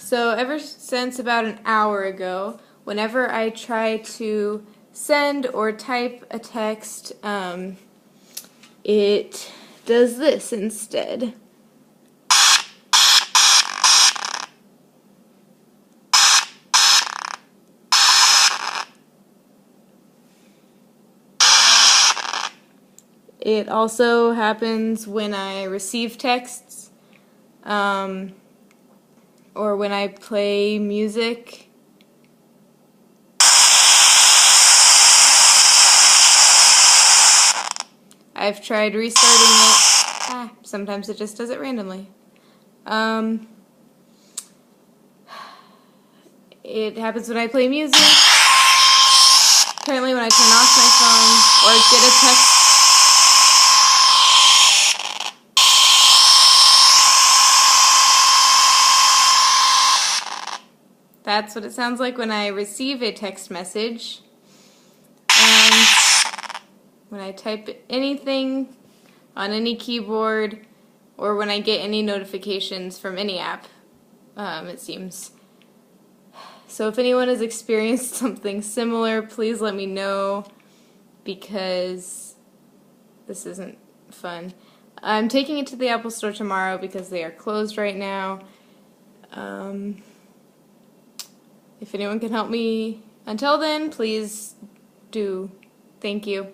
So ever since about an hour ago, whenever I try to send or type a text, it does this instead. It also happens when I receive texts, or when I play music. I've tried restarting it. Sometimes it just does it randomly. It happens when I play music. Apparently when I turn off my phone or get a text. That's what it sounds like when I receive a text message. And when I type anything on any keyboard, or when I get any notifications from any app, it seems. So if anyone has experienced something similar, please let me know, because this isn't fun. I'm taking it to the Apple Store tomorrow because they are closed right now. If anyone can help me until then, please do. Thank you.